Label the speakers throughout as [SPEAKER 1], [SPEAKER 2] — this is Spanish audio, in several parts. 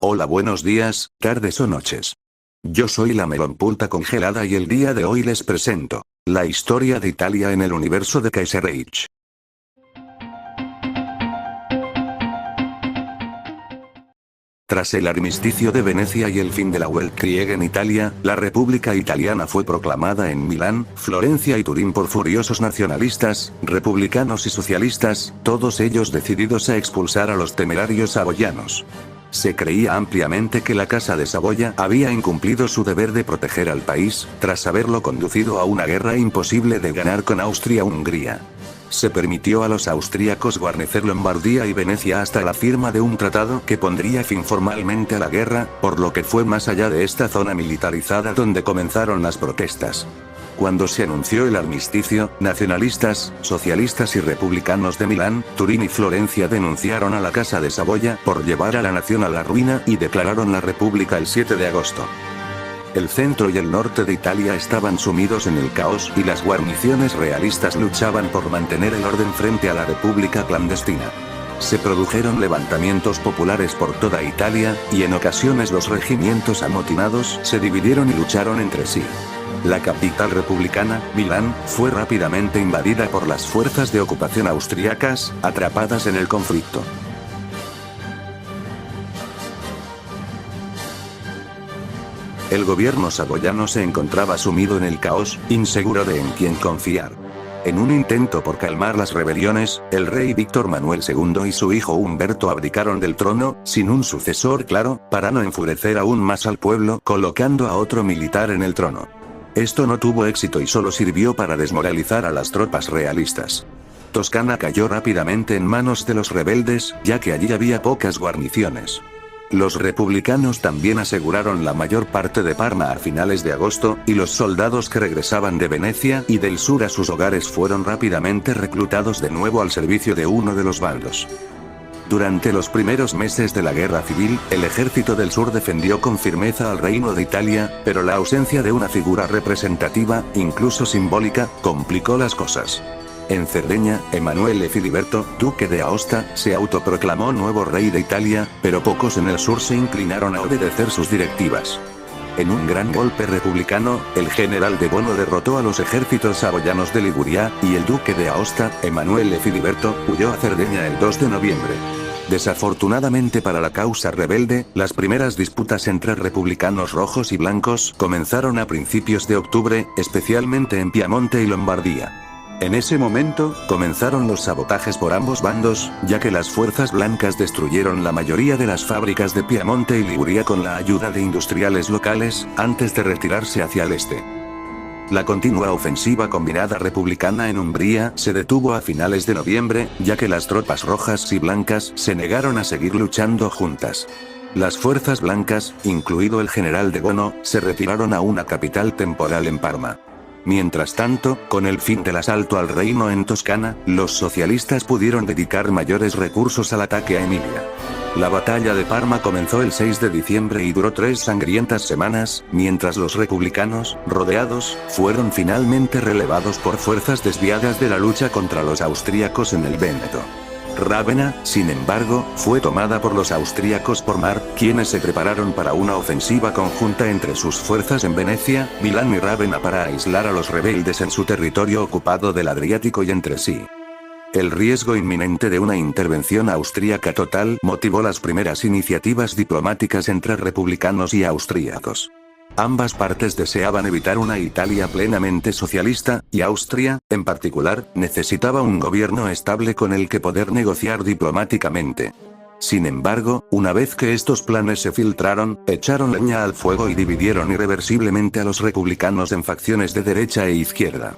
[SPEAKER 1] Hola, buenos días, tardes o noches. Yo soy la melonpulta congelada y el día de hoy les presento la historia de Italia en el universo de Kaiserreich. Tras el armisticio de Venecia y el fin de la Weltkrieg en Italia, la República Italiana fue proclamada en Milán, Florencia y Turín por furiosos nacionalistas, republicanos y socialistas, todos ellos decididos a expulsar a los temerarios saboyanos. Se creía ampliamente que la Casa de Saboya había incumplido su deber de proteger al país, tras haberlo conducido a una guerra imposible de ganar con Austria-Hungría. Se permitió a los austríacos guarnecer Lombardía y Venecia hasta la firma de un tratado que pondría fin formalmente a la guerra, por lo que fue más allá de esta zona militarizada donde comenzaron las protestas. Cuando se anunció el armisticio, nacionalistas, socialistas y republicanos de Milán, Turín y Florencia denunciaron a la Casa de Saboya por llevar a la nación a la ruina y declararon la República el 7 de agosto. El centro y el norte de Italia estaban sumidos en el caos y las guarniciones realistas luchaban por mantener el orden frente a la república clandestina. Se produjeron levantamientos populares por toda Italia, y en ocasiones los regimientos amotinados se dividieron y lucharon entre sí. La capital republicana, Milán, fue rápidamente invadida por las fuerzas de ocupación austriacas, atrapadas en el conflicto. El gobierno saboyano se encontraba sumido en el caos, inseguro de en quién confiar. En un intento por calmar las rebeliones, el rey Víctor Manuel II y su hijo Humberto abdicaron del trono, sin un sucesor claro, para no enfurecer aún más al pueblo, colocando a otro militar en el trono. Esto no tuvo éxito y solo sirvió para desmoralizar a las tropas realistas. Toscana cayó rápidamente en manos de los rebeldes, ya que allí había pocas guarniciones. Los republicanos también aseguraron la mayor parte de Parma a finales de agosto, y los soldados que regresaban de Venecia y del sur a sus hogares fueron rápidamente reclutados de nuevo al servicio de uno de los bandos. Durante los primeros meses de la guerra civil, el ejército del sur defendió con firmeza al Reino de Italia, pero la ausencia de una figura representativa, incluso simbólica, complicó las cosas. En Cerdeña, Emanuele Filiberto, duque de Aosta, se autoproclamó nuevo rey de Italia, pero pocos en el sur se inclinaron a obedecer sus directivas. En un gran golpe republicano, el general de Bono derrotó a los ejércitos saboyanos de Liguria, y el duque de Aosta, Emanuele Filiberto, huyó a Cerdeña el 2 de noviembre. Desafortunadamente para la causa rebelde, las primeras disputas entre republicanos rojos y blancos comenzaron a principios de octubre, especialmente en Piamonte y Lombardía. En ese momento, comenzaron los sabotajes por ambos bandos, ya que las fuerzas blancas destruyeron la mayoría de las fábricas de Piamonte y Liguria con la ayuda de industriales locales, antes de retirarse hacia el este. La continua ofensiva combinada republicana en Umbría se detuvo a finales de noviembre, ya que las tropas rojas y blancas se negaron a seguir luchando juntas. Las fuerzas blancas, incluido el general de Bono, se retiraron a una capital temporal en Parma. Mientras tanto, con el fin del asalto al reino en Toscana, los socialistas pudieron dedicar mayores recursos al ataque a Emilia. La batalla de Parma comenzó el 6 de diciembre y duró 3 sangrientas semanas, mientras los republicanos, rodeados, fueron finalmente relevados por fuerzas desviadas de la lucha contra los austríacos en el Véneto. Rávena, sin embargo, fue tomada por los austríacos por mar, quienes se prepararon para una ofensiva conjunta entre sus fuerzas en Venecia, Milán y Rávena para aislar a los rebeldes en su territorio ocupado del Adriático y entre sí. El riesgo inminente de una intervención austríaca total motivó las primeras iniciativas diplomáticas entre republicanos y austríacos. Ambas partes deseaban evitar una Italia plenamente socialista, y Austria, en particular, necesitaba un gobierno estable con el que poder negociar diplomáticamente. Sin embargo, una vez que estos planes se filtraron, echaron leña al fuego y dividieron irreversiblemente a los republicanos en facciones de derecha e izquierda.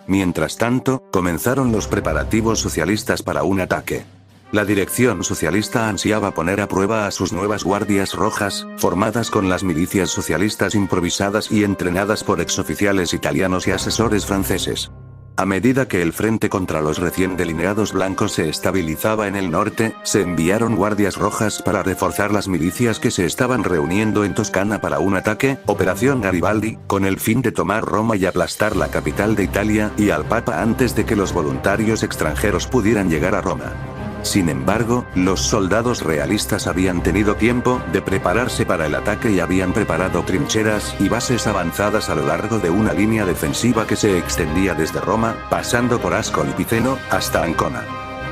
[SPEAKER 1] Mientras tanto, comenzaron los preparativos socialistas para un ataque. La dirección socialista ansiaba poner a prueba a sus nuevas guardias rojas, formadas con las milicias socialistas improvisadas y entrenadas por exoficiales italianos y asesores franceses. A medida que el frente contra los recién delineados blancos se estabilizaba en el norte, se enviaron guardias rojas para reforzar las milicias que se estaban reuniendo en Toscana para un ataque, Operación Garibaldi, con el fin de tomar Roma y aplastar la capital de Italia y al Papa antes de que los voluntarios extranjeros pudieran llegar a Roma. Sin embargo, los soldados realistas habían tenido tiempo de prepararse para el ataque y habían preparado trincheras y bases avanzadas a lo largo de una línea defensiva que se extendía desde Roma, pasando por Ascoli Piceno, hasta Ancona.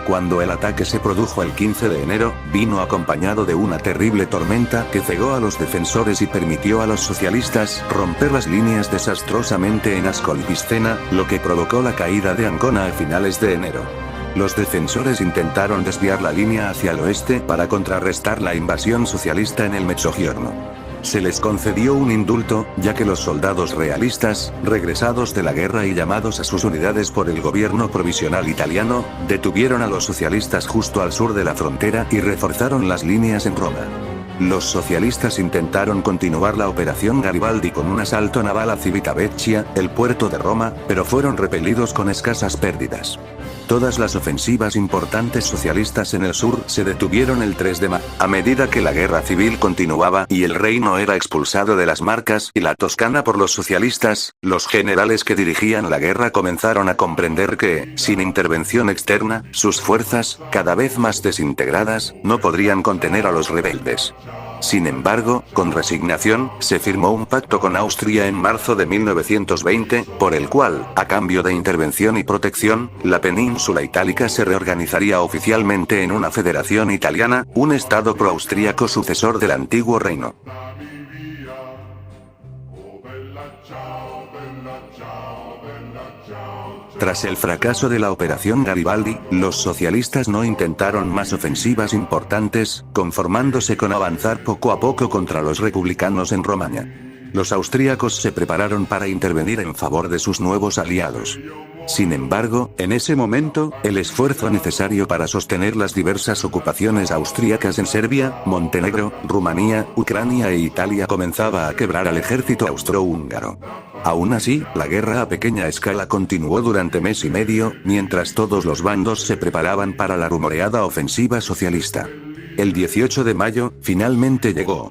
[SPEAKER 1] Cuando el ataque se produjo el 15 de enero, vino acompañado de una terrible tormenta que cegó a los defensores y permitió a los socialistas romper las líneas desastrosamente en Ascoli Piceno, lo que provocó la caída de Ancona a finales de enero. Los defensores intentaron desviar la línea hacia el oeste para contrarrestar la invasión socialista en el Mezzogiorno. Se les concedió un indulto, ya que los soldados realistas, regresados de la guerra y llamados a sus unidades por el gobierno provisional italiano, detuvieron a los socialistas justo al sur de la frontera y reforzaron las líneas en Roma. Los socialistas intentaron continuar la operación Garibaldi con un asalto naval a Civitavecchia, el puerto de Roma, pero fueron repelidos con escasas pérdidas. Todas las ofensivas importantes socialistas en el sur se detuvieron el 3 de mayo. A medida que la guerra civil continuaba y el reino era expulsado de las Marcas y la Toscana por los socialistas, los generales que dirigían la guerra comenzaron a comprender que, sin intervención externa, sus fuerzas, cada vez más desintegradas, no podrían contener a los rebeldes. Sin embargo, con resignación, se firmó un pacto con Austria en marzo de 1920, por el cual, a cambio de intervención y protección, la península itálica se reorganizaría oficialmente en una federación italiana, un estado proaustríaco sucesor del antiguo reino. Tras el fracaso de la Operación Garibaldi, los socialistas no intentaron más ofensivas importantes, conformándose con avanzar poco a poco contra los republicanos en Romaña. Los austríacos se prepararon para intervenir en favor de sus nuevos aliados. Sin embargo, en ese momento, el esfuerzo necesario para sostener las diversas ocupaciones austríacas en Serbia, Montenegro, Rumanía, Ucrania e Italia comenzaba a quebrar al ejército austrohúngaro. Aún así, la guerra a pequeña escala continuó durante mes y medio, mientras todos los bandos se preparaban para la rumoreada ofensiva socialista. El 18 de mayo, finalmente llegó.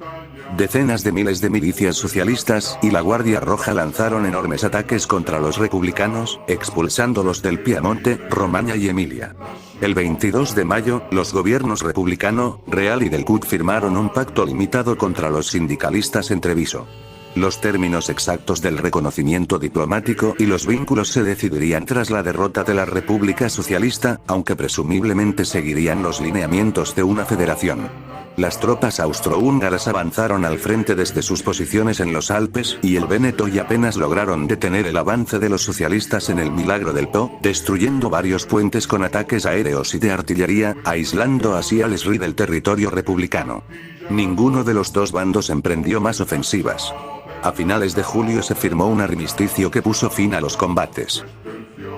[SPEAKER 1] Decenas de miles de milicias socialistas y la Guardia Roja lanzaron enormes ataques contra los republicanos, expulsándolos del Piamonte, Romaña y Emilia. El 22 de mayo, los gobiernos republicano, real y del CUT firmaron un pacto limitado contra los sindicalistas en Treviso. Los términos exactos del reconocimiento diplomático y los vínculos se decidirían tras la derrota de la República Socialista, aunque presumiblemente seguirían los lineamientos de una federación. Las tropas austrohúngaras avanzaron al frente desde sus posiciones en los Alpes y el Véneto y apenas lograron detener el avance de los socialistas en el Milagro del Po, destruyendo varios puentes con ataques aéreos y de artillería, aislando así al SRI del territorio republicano. Ninguno de los dos bandos emprendió más ofensivas. A finales de julio se firmó un armisticio que puso fin a los combates.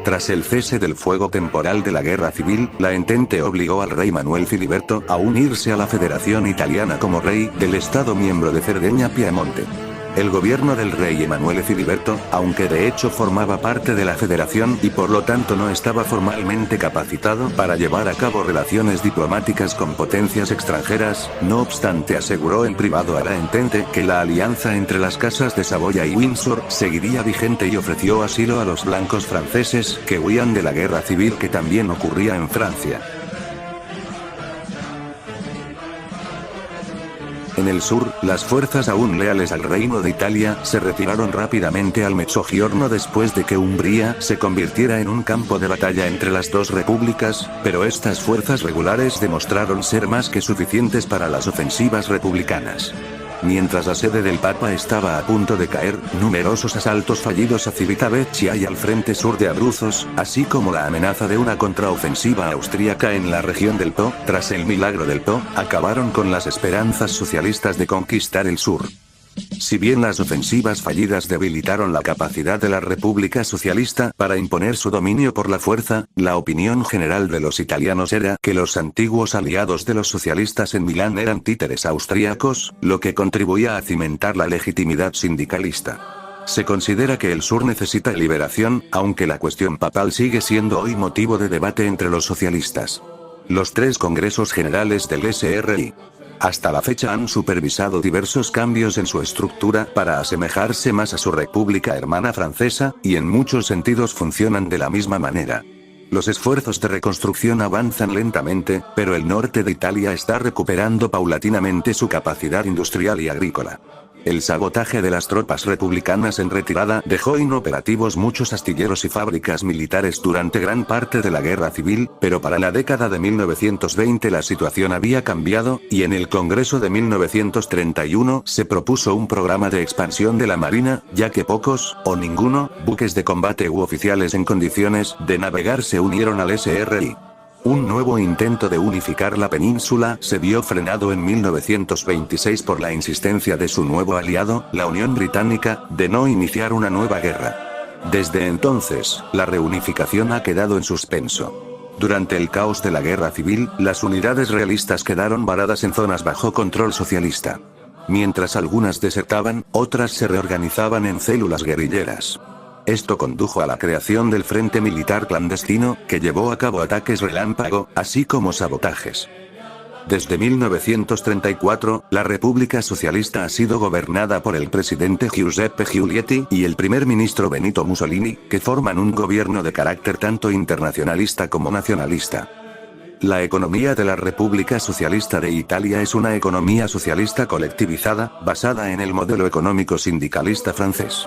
[SPEAKER 1] Tras el cese del fuego temporal de la guerra civil, la Entente obligó al rey Manuel Filiberto a unirse a la Federación Italiana como rey del estado miembro de Cerdeña-Piamonte. El gobierno del rey Emanuele Filiberto, aunque de hecho formaba parte de la federación y por lo tanto no estaba formalmente capacitado para llevar a cabo relaciones diplomáticas con potencias extranjeras, no obstante aseguró en privado a la Entente que la alianza entre las casas de Saboya y Windsor seguiría vigente y ofreció asilo a los blancos franceses que huían de la guerra civil que también ocurría en Francia. En el sur, las fuerzas aún leales al Reino de Italia se retiraron rápidamente al Mezzogiorno después de que Umbría se convirtiera en un campo de batalla entre las dos repúblicas, pero estas fuerzas regulares demostraron ser más que suficientes para las ofensivas republicanas. Mientras la sede del Papa estaba a punto de caer, numerosos asaltos fallidos a Civitavecchia y al frente sur de Abruzos, así como la amenaza de una contraofensiva austríaca en la región del Po, tras el Milagro del Po, acabaron con las esperanzas socialistas de conquistar el sur. Si bien las ofensivas fallidas debilitaron la capacidad de la República Socialista para imponer su dominio por la fuerza, la opinión general de los italianos era que los antiguos aliados de los socialistas en Milán eran títeres austríacos, lo que contribuía a cimentar la legitimidad sindicalista. Se considera que el sur necesita liberación, aunque la cuestión papal sigue siendo hoy motivo de debate entre los socialistas. Los 3 congresos generales del SRI hasta la fecha han supervisado diversos cambios en su estructura para asemejarse más a su república hermana francesa, y en muchos sentidos funcionan de la misma manera. Los esfuerzos de reconstrucción avanzan lentamente, pero el norte de Italia está recuperando paulatinamente su capacidad industrial y agrícola. El sabotaje de las tropas republicanas en retirada dejó inoperativos muchos astilleros y fábricas militares durante gran parte de la guerra civil, pero para la década de 1920 la situación había cambiado, y en el Congreso de 1931 se propuso un programa de expansión de la Marina, ya que pocos, o ninguno, buques de combate u oficiales en condiciones de navegar se unieron al SRI. Un nuevo intento de unificar la península se vio frenado en 1926 por la insistencia de su nuevo aliado, la Unión Británica, de no iniciar una nueva guerra. Desde entonces, la reunificación ha quedado en suspenso. Durante el caos de la guerra civil, las unidades realistas quedaron varadas en zonas bajo control socialista. Mientras algunas desertaban, otras se reorganizaban en células guerrilleras. Esto condujo a la creación del Frente Militar Clandestino, que llevó a cabo ataques relámpago, así como sabotajes. Desde 1934, la República Socialista ha sido gobernada por el presidente Giuseppe Giulietti y el primer ministro Benito Mussolini, que forman un gobierno de carácter tanto internacionalista como nacionalista. La economía de la República Socialista de Italia es una economía socialista colectivizada, basada en el modelo económico sindicalista francés.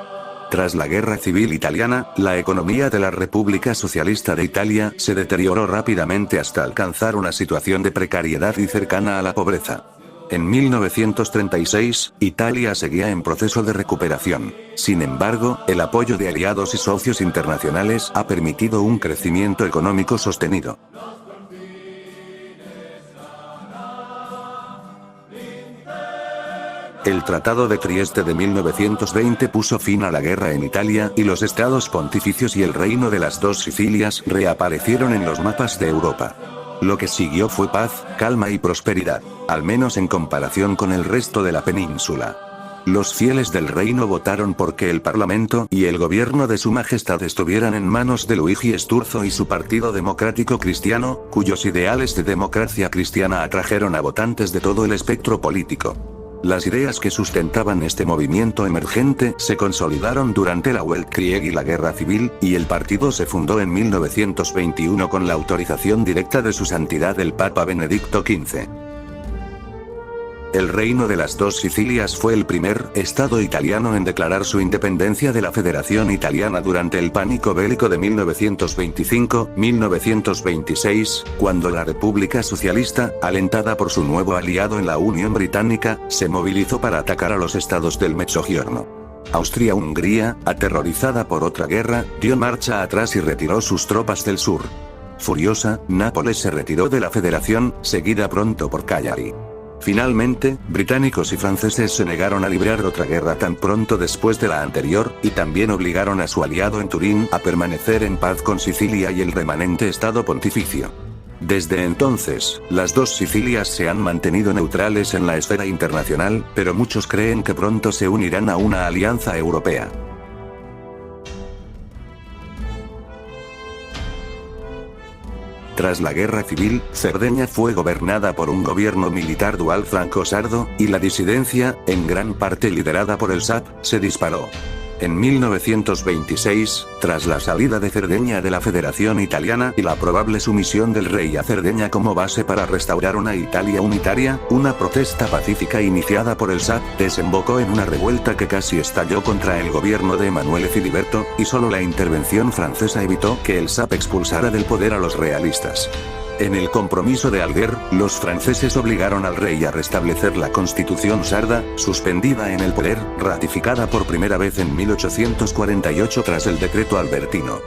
[SPEAKER 1] Tras la Guerra Civil Italiana, la economía de la República Socialista de Italia se deterioró rápidamente hasta alcanzar una situación de precariedad y cercana a la pobreza. En 1936, Italia seguía en proceso de recuperación. Sin embargo, el apoyo de aliados y socios internacionales ha permitido un crecimiento económico sostenido. El Tratado de Trieste de 1920 puso fin a la guerra en Italia, y los estados pontificios y el reino de las 2 Sicilias reaparecieron en los mapas de Europa. Lo que siguió fue paz, calma y prosperidad, al menos en comparación con el resto de la península. Los fieles del reino votaron porque el Parlamento y el gobierno de su majestad estuvieran en manos de Luigi Sturzo y su Partido Democrático Cristiano, cuyos ideales de democracia cristiana atrajeron a votantes de todo el espectro político. Las ideas que sustentaban este movimiento emergente se consolidaron durante la Weltkrieg y la Guerra Civil, y el partido se fundó en 1921 con la autorización directa de su santidad el Papa Benedicto XV. El Reino de las 2 Sicilias fue el primer estado italiano en declarar su independencia de la Federación Italiana durante el pánico bélico de 1925-1926, cuando la República Socialista, alentada por su nuevo aliado en la Unión Británica, se movilizó para atacar a los estados del Mezzogiorno. Austria-Hungría, aterrorizada por otra guerra, dio marcha atrás y retiró sus tropas del sur. Furiosa, Nápoles se retiró de la Federación, seguida pronto por Cagliari. Finalmente, británicos y franceses se negaron a librar otra guerra tan pronto después de la anterior, y también obligaron a su aliado en Turín a permanecer en paz con Sicilia y el remanente Estado Pontificio. Desde entonces, las 2 Sicilias se han mantenido neutrales en la esfera internacional, pero muchos creen que pronto se unirán a una alianza europea. Tras la Guerra Civil, Cerdeña fue gobernada por un gobierno militar dual franco-sardo, y la disidencia, en gran parte liderada por el SAP, se disparó. En 1926, tras la salida de Cerdeña de la Federación Italiana y la probable sumisión del rey a Cerdeña como base para restaurar una Italia unitaria, una protesta pacífica iniciada por el SAP desembocó en una revuelta que casi estalló contra el gobierno de Emanuele Filiberto, y solo la intervención francesa evitó que el SAP expulsara del poder a los realistas. En el compromiso de Alger, los franceses obligaron al rey a restablecer la constitución sarda, suspendida en el poder, ratificada por primera vez en 1848 tras el decreto albertino.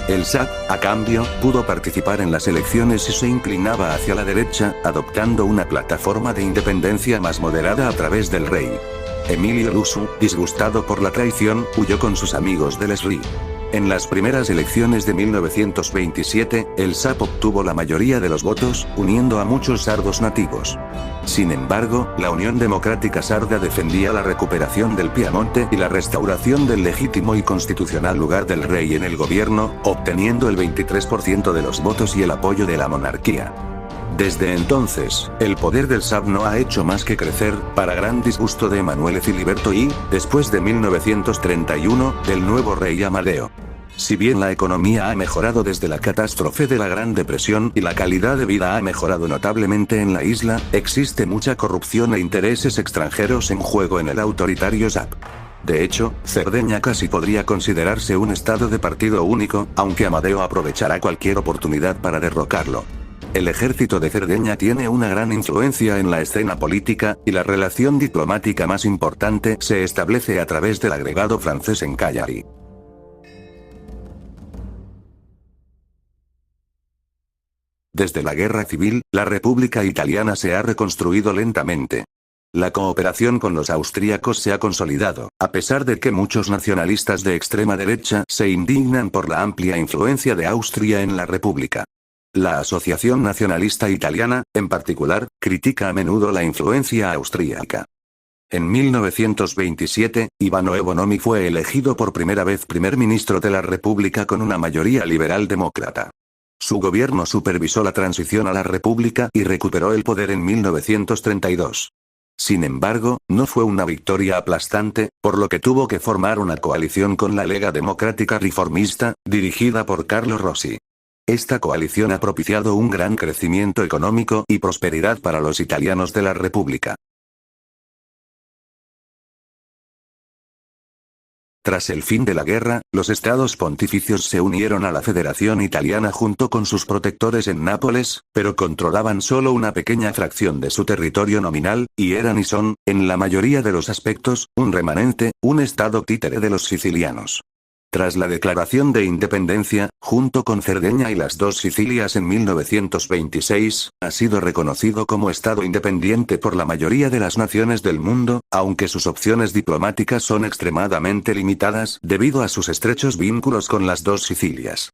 [SPEAKER 1] El SAP, a cambio, pudo participar en las elecciones y se inclinaba hacia la derecha, adoptando una plataforma de independencia más moderada a través del rey. Emilio Lussu, disgustado por la traición, huyó con sus amigos del SRI. En las primeras elecciones de 1927, el SAP obtuvo la mayoría de los votos, uniendo a muchos sardos nativos. Sin embargo, la Unión Democrática Sarda defendía la recuperación del Piamonte y la restauración del legítimo y constitucional lugar del rey en el gobierno, obteniendo el 23% de los votos y el apoyo de la monarquía. Desde entonces, el poder del Sab no ha hecho más que crecer, para gran disgusto de Emanuele Filiberto y, después de 1931, del nuevo rey Amadeo. Si bien la economía ha mejorado desde la catástrofe de la Gran Depresión y la calidad de vida ha mejorado notablemente en la isla, existe mucha corrupción e intereses extranjeros en juego en el autoritario SAP. De hecho, Cerdeña casi podría considerarse un estado de partido único, aunque Amadeo aprovechará cualquier oportunidad para derrocarlo. El ejército de Cerdeña tiene una gran influencia en la escena política, y la relación diplomática más importante se establece a través del agregado francés en Cagliari. Desde la Guerra Civil, la República Italiana se ha reconstruido lentamente. La cooperación con los austríacos se ha consolidado, a pesar de que muchos nacionalistas de extrema derecha se indignan por la amplia influencia de Austria en la República. La Asociación Nacionalista Italiana, en particular, critica a menudo la influencia austríaca. En 1927, Ivano Ebonomi fue elegido por primera vez primer ministro de la República con una mayoría liberal demócrata. Su gobierno supervisó la transición a la República y recuperó el poder en 1932. Sin embargo, no fue una victoria aplastante, por lo que tuvo que formar una coalición con la Lega Democrática Riformista, dirigida por Carlo Rossi. Esta coalición ha propiciado un gran crecimiento económico y prosperidad para los italianos de la República. Tras el fin de la guerra, los estados pontificios se unieron a la Federación Italiana junto con sus protectores en Nápoles, pero controlaban solo una pequeña fracción de su territorio nominal, y eran y son, en la mayoría de los aspectos, un remanente, un estado títere de los sicilianos. Tras la declaración de independencia, junto con Cerdeña y las dos Sicilias en 1926, ha sido reconocido como Estado independiente por la mayoría de las naciones del mundo, aunque sus opciones diplomáticas son extremadamente limitadas debido a sus estrechos vínculos con las dos Sicilias.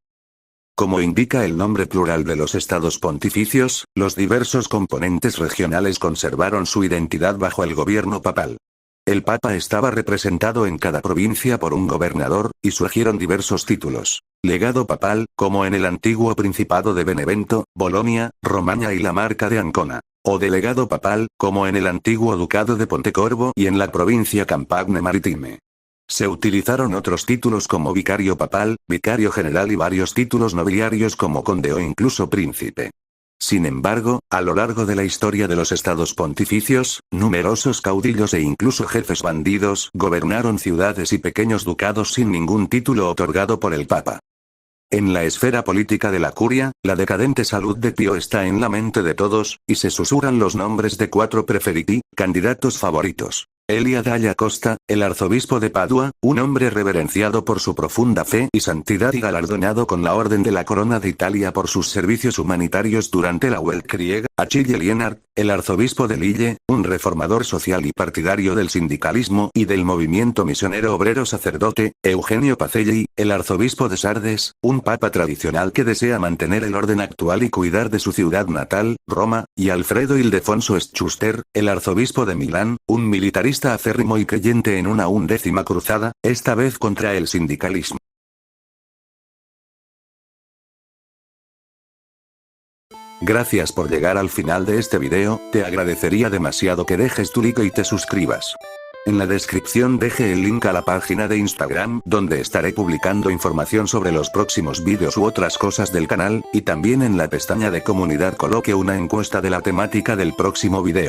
[SPEAKER 1] Como indica el nombre plural de los estados pontificios, los diversos componentes regionales conservaron su identidad bajo el gobierno papal. El Papa estaba representado en cada provincia por un gobernador, y surgieron diversos títulos. Legado papal, como en el antiguo Principado de Benevento, Bolonia, Romagna y la Marca de Ancona. O delegado papal, como en el antiguo Ducado de Pontecorvo y en la provincia Campagne Maritime. Se utilizaron otros títulos como vicario papal, vicario general y varios títulos nobiliarios como conde o incluso príncipe. Sin embargo, a lo largo de la historia de los estados pontificios, numerosos caudillos e incluso jefes bandidos gobernaron ciudades y pequeños ducados sin ningún título otorgado por el Papa. En la esfera política de la curia, la decadente salud de Pío está en la mente de todos, y se susurran los nombres de 4 preferiti, candidatos favoritos. Elia Dalla Costa, el arzobispo de Padua, un hombre reverenciado por su profunda fe y santidad y galardonado con la Orden de la Corona de Italia por sus servicios humanitarios durante la Weltkrieg. Achille Lienard, el arzobispo de Lille, un reformador social y partidario del sindicalismo y del movimiento misionero obrero sacerdote. Eugenio Pacelli, el arzobispo de Sardes, un papa tradicional que desea mantener el orden actual y cuidar de su ciudad natal, Roma, y Alfredo Ildefonso Schuster, el arzobispo de Milán, un militarista acérrimo y creyente en una 11ª cruzada, esta vez contra el sindicalismo. Gracias por llegar al final de este video, te agradecería demasiado que dejes tu like y te suscribas. En la descripción deje el link a la página de Instagram donde estaré publicando información sobre los próximos vídeos u otras cosas del canal, y también en la pestaña de comunidad coloque una encuesta de la temática del próximo video.